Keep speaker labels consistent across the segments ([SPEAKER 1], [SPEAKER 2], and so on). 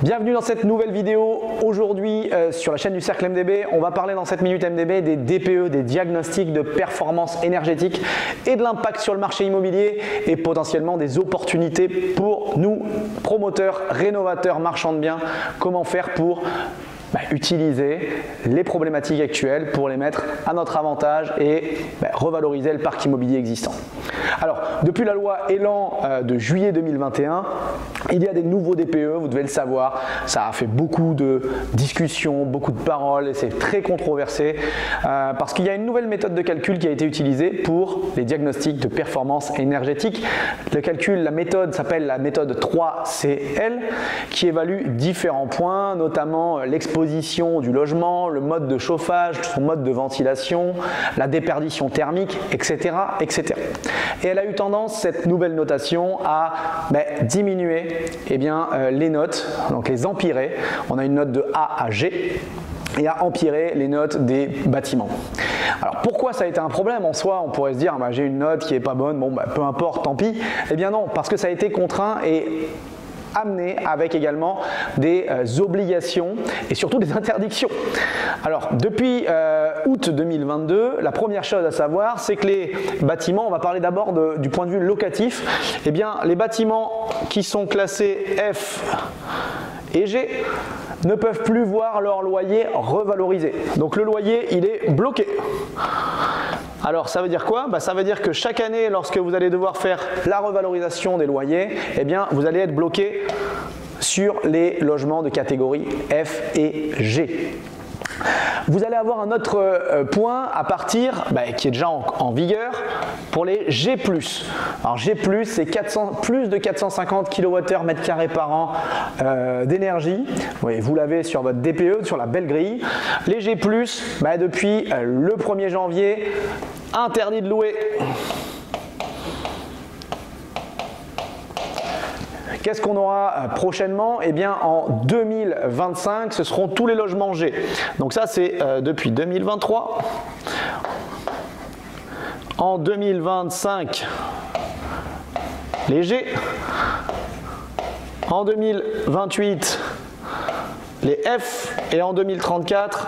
[SPEAKER 1] Bienvenue dans cette nouvelle vidéo. Aujourd'hui sur la chaîne du Cercle MDB, on va parler dans cette minute MDB des DPE, des diagnostics de performance énergétique et de l'impact sur le marché immobilier et potentiellement des opportunités pour nous, promoteurs, rénovateurs, marchands de biens. Comment faire pour utiliser les problématiques actuelles pour les mettre à notre avantage et revaloriser le parc immobilier existant. Alors, depuis la loi Elan de juillet 2021, il y a des nouveaux DPE, vous devez le savoir, ça a fait beaucoup de discussions, beaucoup de paroles et c'est très controversé parce qu'il y a une nouvelle méthode de calcul qui a été utilisée pour les diagnostics de performance énergétique. Le calcul, la méthode s'appelle la méthode 3CL qui évalue différents points, notamment l'exposition du logement, le mode de chauffage, son mode de ventilation, la déperdition thermique, etc. etc. Et elle a eu tendance, cette nouvelle notation, à diminuer les notes, donc les empirer. On a une note de A à G et à empirer les notes des bâtiments. Alors pourquoi ça a été un problème en soi? On pourrait se dire j'ai une note qui est pas bonne, peu importe, tant pis. Eh bien non, parce que ça a été contraint et amené avec également des obligations et surtout des interdictions. Alors depuis août 2022, la première chose à savoir, c'est que les bâtiments, on va parler d'abord du point de vue locatif, eh bien les bâtiments qui sont classés F et G ne peuvent plus voir leur loyer revalorisé. Donc le loyer, il est bloqué. Alors ça veut dire quoi? Ça veut dire que chaque année, lorsque vous allez devoir faire la revalorisation des loyers, eh bien, vous allez être bloqué sur les logements de catégorie F et G. Vous allez avoir un autre point à partir, qui est déjà en vigueur, pour les G+. Alors G+, c'est plus de 450 kWh par an d'énergie. Vous l'avez sur votre DPE, sur la belle grille. Les G+, depuis le 1er janvier, interdit de louer. Qu'est-ce qu'on aura prochainement? Eh bien, en 2025, ce seront tous les logements G. Donc ça, c'est depuis 2023. En 2025, les G. En 2028, les F. Et en 2034,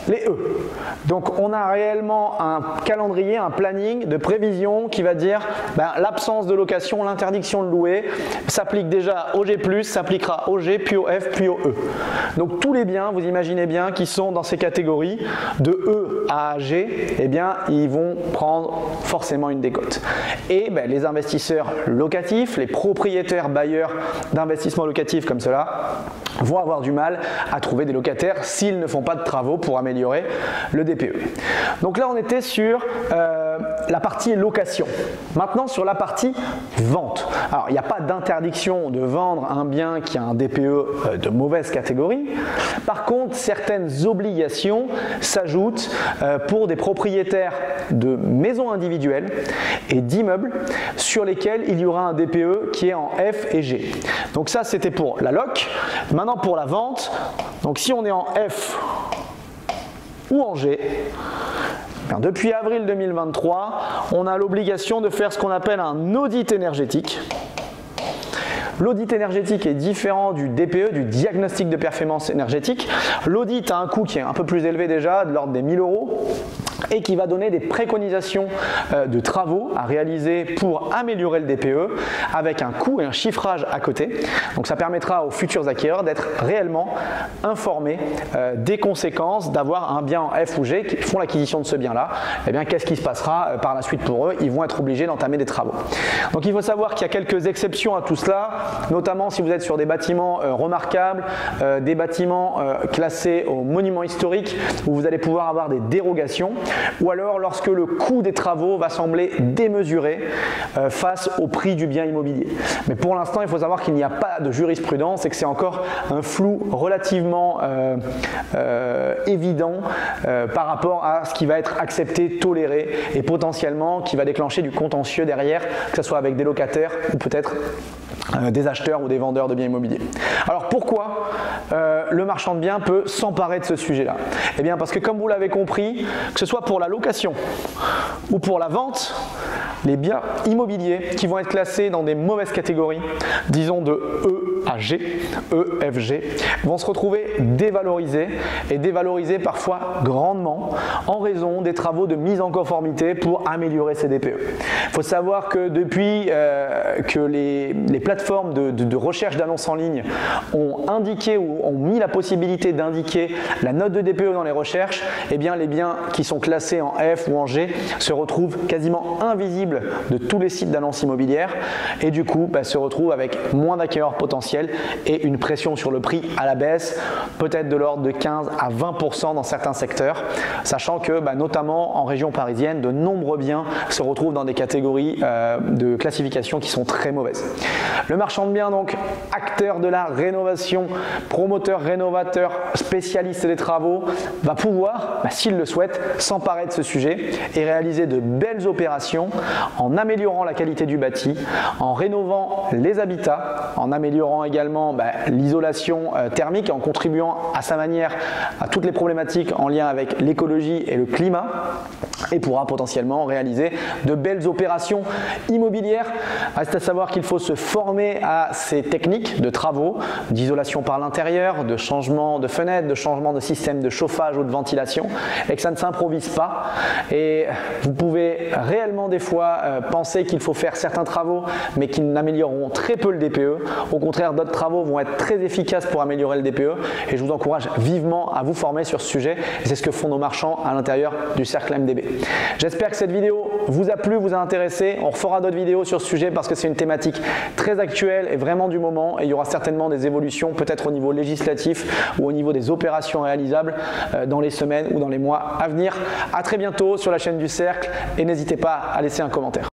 [SPEAKER 1] les E. Donc on a réellement un calendrier, un planning de prévision qui va dire l'absence de location, l'interdiction de louer s'applique déjà au G+, s'appliquera au G, puis au F, puis au E. Donc tous les biens, vous imaginez bien, qui sont dans ces catégories de E à G, eh bien ils vont prendre forcément une décote. Et les investisseurs locatifs, les propriétaires bailleurs d'investissement locatif comme cela, vont avoir du mal à trouver des locataires s'ils ne font pas de travaux pour améliorer le DPE. Donc là on était sur la partie location. Maintenant sur la partie vente. Alors il n'y a pas d'interdiction de vendre un bien qui a un DPE de mauvaise catégorie. Par contre certaines obligations s'ajoutent pour des propriétaires de maisons individuelles et d'immeubles sur lesquels il y aura un DPE qui est en F et G. Donc ça c'était pour la loc. Maintenant pour la vente, donc si on est en F ou en G, depuis avril 2023, on a l'obligation de faire ce qu'on appelle un audit énergétique. L'audit énergétique est différent du DPE, du diagnostic de performance énergétique. L'audit a un coût qui est un peu plus élevé déjà, de l'ordre des 1 000 € et qui va donner des préconisations de travaux à réaliser pour améliorer le DPE avec un coût et un chiffrage à côté. Donc ça permettra aux futurs acquéreurs d'être réellement informés des conséquences d'avoir un bien en F ou G qui font l'acquisition de ce bien-là. Eh bien, qu'est-ce qui se passera par la suite pour eux? Ils vont être obligés d'entamer des travaux. Donc il faut savoir qu'il y a quelques exceptions à tout cela, notamment si vous êtes sur des bâtiments remarquables, des bâtiments classés au monument historique où vous allez pouvoir avoir des dérogations, ou alors lorsque le coût des travaux va sembler démesuré face au prix du bien immobilier. Mais pour l'instant, il faut savoir qu'il n'y a pas de jurisprudence et que c'est encore un flou relativement évident par rapport à ce qui va être accepté, toléré et potentiellement qui va déclencher du contentieux derrière, que ce soit avec des locataires ou peut-être des acheteurs ou des vendeurs de biens immobiliers. Alors pourquoi le marchand de biens peut s'emparer de ce sujet-là? Eh bien parce que comme vous l'avez compris, que ce soit pour la location ou pour la vente, les biens immobiliers qui vont être classés dans des mauvaises catégories, disons de E à G, E, F, G, vont se retrouver dévalorisés et dévalorisés parfois grandement en raison des travaux de mise en conformité pour améliorer ces DPE. Il faut savoir que depuis que les plateformes de recherche d'annonces en ligne ont indiqué ou ont mis la possibilité d'indiquer la note de DPE dans les recherches, eh bien les biens qui sont classés en F ou en G se retrouvent quasiment invisibles de tous les sites d'annonces immobilières et du coup se retrouvent avec moins d'acquéreurs potentiels et une pression sur le prix à la baisse, peut-être de l'ordre de 15 à 20% dans certains secteurs, sachant que notamment en région parisienne, de nombreux biens se retrouvent dans des catégories de classification qui sont très mauvaises. Le marchand de biens, donc acteur de la rénovation, promoteur, rénovateur, spécialiste des travaux, va pouvoir, s'il le souhaite, s'emparer de ce sujet et réaliser de belles opérations en améliorant la qualité du bâti, en rénovant les habitats, en améliorant également l'isolation thermique, en contribuant à sa manière à toutes les problématiques en lien avec l'écologie et le climat, et pourra potentiellement réaliser de belles opérations immobilières. Reste à savoir qu'il faut se former à ces techniques de travaux, d'isolation par l'intérieur, de changement de fenêtres, de changement de système de chauffage ou de ventilation, et que ça ne s'improvise pas. Et vous pouvez réellement des fois penser qu'il faut faire certains travaux, mais qui n'amélioreront très peu le DPE. Au contraire, d'autres travaux vont être très efficaces pour améliorer le DPE, et je vous encourage vivement à vous former sur ce sujet, et c'est ce que font nos marchands à l'intérieur du cercle MDB. J'espère que cette vidéo vous a plu, vous a intéressé. On refera d'autres vidéos sur ce sujet parce que c'est une thématique très actuelle et vraiment du moment, et il y aura certainement des évolutions peut-être au niveau législatif ou au niveau des opérations réalisables dans les semaines ou dans les mois à venir. À très bientôt sur la chaîne du Cercle et n'hésitez pas à laisser un commentaire.